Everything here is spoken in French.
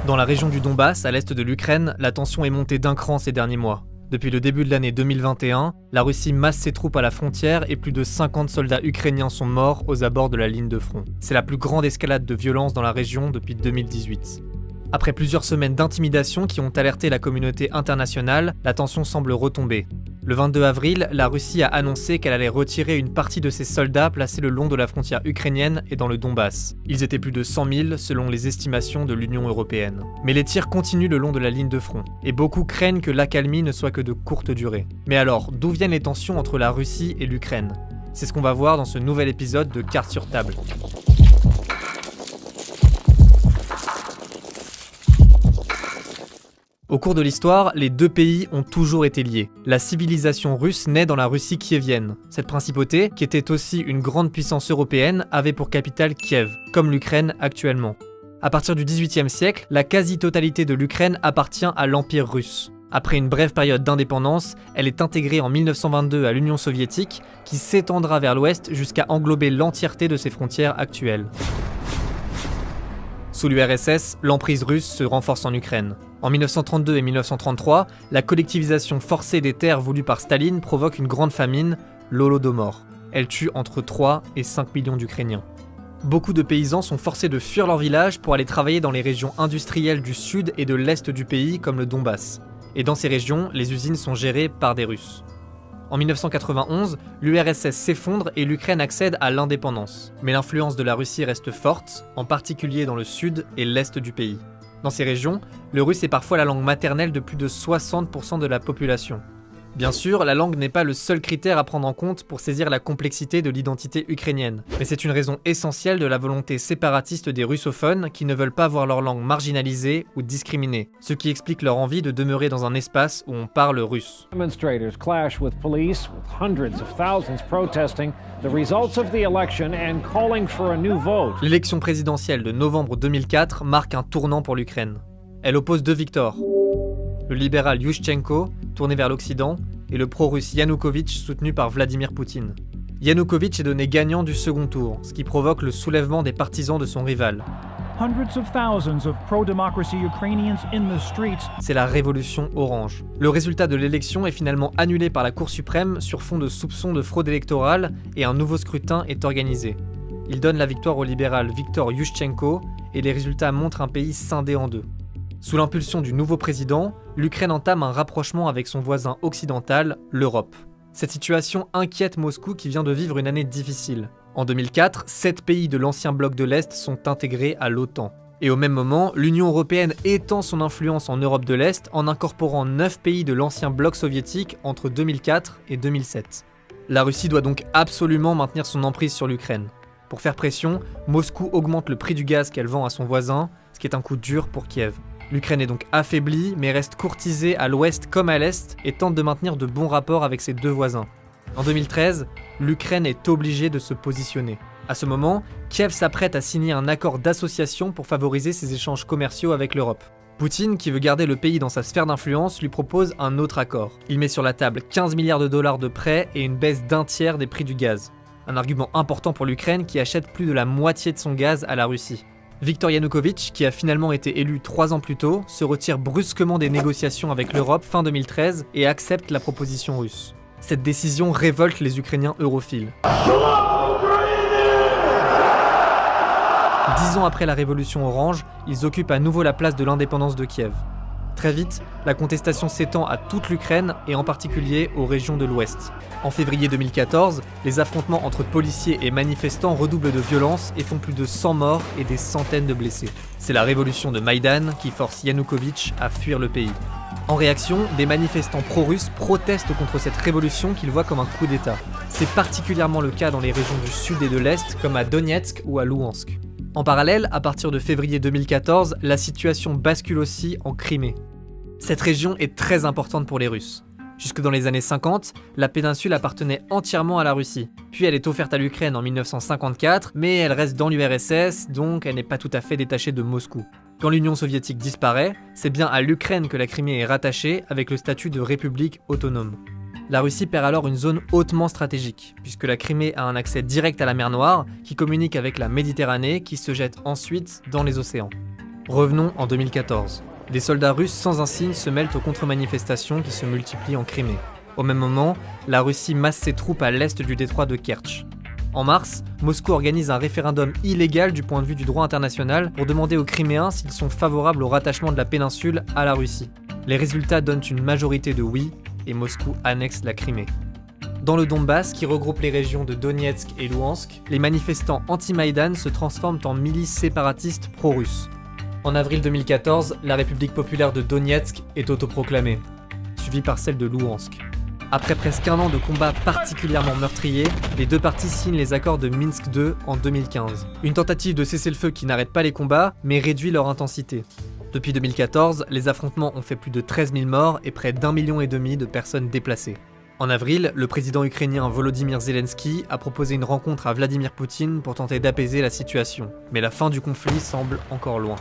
Dans la région du Donbass, à l'est de l'Ukraine, la tension est montée d'un cran ces derniers mois. Depuis le début de l'année 2021, la Russie masse ses troupes à la frontière et plus de 50 soldats ukrainiens sont morts aux abords de la ligne de front. C'est la plus grande escalade de violence dans la région depuis 2018. Après plusieurs semaines d'intimidation qui ont alerté la communauté internationale, la tension semble retomber. Le 22 avril, la Russie a annoncé qu'elle allait retirer une partie de ses soldats placés le long de la frontière ukrainienne et dans le Donbass. Ils étaient plus de 100 000 selon les estimations de l'Union européenne. Mais les tirs continuent le long de la ligne de front, et beaucoup craignent que l'accalmie ne soit que de courte durée. Mais alors, d'où viennent les tensions entre la Russie et l'Ukraine ? C'est ce qu'on va voir dans ce nouvel épisode de Cartes sur table. Au cours de l'histoire, les deux pays ont toujours été liés. La civilisation russe naît dans la Russie kievienne. Cette principauté, qui était aussi une grande puissance européenne, avait pour capitale Kiev, comme l'Ukraine actuellement. À partir du XVIIIe siècle, la quasi-totalité de l'Ukraine appartient à l'Empire russe. Après une brève période d'indépendance, elle est intégrée en 1922 à l'Union soviétique, qui s'étendra vers l'ouest jusqu'à englober l'entièreté de ses frontières actuelles. Sous l'URSS, l'emprise russe se renforce en Ukraine. En 1932 et 1933, la collectivisation forcée des terres voulue par Staline provoque une grande famine, l'Holodomor. Elle tue entre 3 et 5 millions d'Ukrainiens. Beaucoup de paysans sont forcés de fuir leur village pour aller travailler dans les régions industrielles du sud et de l'est du pays comme le Donbass. Et dans ces régions, les usines sont gérées par des Russes. En 1991, l'URSS s'effondre et l'Ukraine accède à l'indépendance. Mais l'influence de la Russie reste forte, en particulier dans le sud et l'est du pays. Dans ces régions, le russe est parfois la langue maternelle de plus de 60% de la population. Bien sûr, la langue n'est pas le seul critère à prendre en compte pour saisir la complexité de l'identité ukrainienne, mais c'est une raison essentielle de la volonté séparatiste des russophones qui ne veulent pas voir leur langue marginalisée ou discriminée, ce qui explique leur envie de demeurer dans un espace où on parle russe. Demonstrators clash with police, with hundreds of thousands protesting the results of the election and calling for a new vote. L'élection présidentielle de novembre 2004 marque un tournant pour l'Ukraine. Elle oppose deux victors. Le libéral Yushchenko, tourné vers l'Occident, et le pro-russe Yanukovych, soutenu par Vladimir Poutine. Yanukovych est donné gagnant du second tour, ce qui provoque le soulèvement des partisans de son rival. Hundreds of thousands of pro-democracy Ukrainians in the streets. C'est la révolution orange. Le résultat de l'élection est finalement annulé par la Cour suprême sur fond de soupçons de fraude électorale et un nouveau scrutin est organisé. Il donne la victoire au libéral Viktor Yushchenko et les résultats montrent un pays scindé en deux. Sous l'impulsion du nouveau président, l'Ukraine entame un rapprochement avec son voisin occidental, l'Europe. Cette situation inquiète Moscou qui vient de vivre une année difficile. En 2004, 7 pays de l'ancien bloc de l'Est sont intégrés à l'OTAN. Et au même moment, l'Union européenne étend son influence en Europe de l'Est en incorporant 9 pays de l'ancien bloc soviétique entre 2004 et 2007. La Russie doit donc absolument maintenir son emprise sur l'Ukraine. Pour faire pression, Moscou augmente le prix du gaz qu'elle vend à son voisin, ce qui est un coup dur pour Kiev. L'Ukraine est donc affaiblie, mais reste courtisée à l'ouest comme à l'est et tente de maintenir de bons rapports avec ses deux voisins. En 2013, l'Ukraine est obligée de se positionner. À ce moment, Kiev s'apprête à signer un accord d'association pour favoriser ses échanges commerciaux avec l'Europe. Poutine, qui veut garder le pays dans sa sphère d'influence, lui propose un autre accord. Il met sur la table 15 milliards de dollars de prêts et une baisse d'un tiers des prix du gaz. Un argument important pour l'Ukraine qui achète plus de la moitié de son gaz à la Russie. Viktor Yanukovych, qui a finalement été élu 3 ans plus tôt, se retire brusquement des négociations avec l'Europe fin 2013 et accepte la proposition russe. Cette décision révolte les Ukrainiens europhiles. 10 ans après la révolution orange, ils occupent à nouveau la place de l'indépendance de Kiev. Très vite, la contestation s'étend à toute l'Ukraine et en particulier aux régions de l'Ouest. En février 2014, les affrontements entre policiers et manifestants redoublent de violence et font plus de 100 morts et des centaines de blessés. C'est la révolution de Maïdan qui force Yanukovych à fuir le pays. En réaction, des manifestants pro-russes protestent contre cette révolution qu'ils voient comme un coup d'État. C'est particulièrement le cas dans les régions du sud et de l'Est, comme à Donetsk ou à Louhansk. En parallèle, à partir de février 2014, la situation bascule aussi en Crimée. Cette région est très importante pour les Russes. Jusque dans les années 50, la péninsule appartenait entièrement à la Russie. Puis elle est offerte à l'Ukraine en 1954, mais elle reste dans l'URSS, donc elle n'est pas tout à fait détachée de Moscou. Quand l'Union soviétique disparaît, c'est bien à l'Ukraine que la Crimée est rattachée avec le statut de république autonome. La Russie perd alors une zone hautement stratégique, puisque la Crimée a un accès direct à la mer Noire, qui communique avec la Méditerranée, qui se jette ensuite dans les océans. Revenons en 2014. Des soldats russes sans insigne se mêlent aux contre-manifestations qui se multiplient en Crimée. Au même moment, la Russie masse ses troupes à l'est du détroit de Kertch. En mars, Moscou organise un référendum illégal du point de vue du droit international pour demander aux Criméens s'ils sont favorables au rattachement de la péninsule à la Russie. Les résultats donnent une majorité de oui, et Moscou annexe la Crimée. Dans le Donbass, qui regroupe les régions de Donetsk et Louhansk, les manifestants anti-Maïdan se transforment en milices séparatistes pro-russes. En avril 2014, la République populaire de Donetsk est autoproclamée, suivie par celle de Louhansk. Après presque un an de combats particulièrement meurtriers, les deux parties signent les accords de Minsk II en 2015. Une tentative de cessez-le-feu qui n'arrête pas les combats, mais réduit leur intensité. Depuis 2014, les affrontements ont fait plus de 13 000 morts et près d'1,5 million de personnes déplacées. En avril, le président ukrainien Volodymyr Zelensky a proposé une rencontre à Vladimir Poutine pour tenter d'apaiser la situation. Mais la fin du conflit semble encore loin.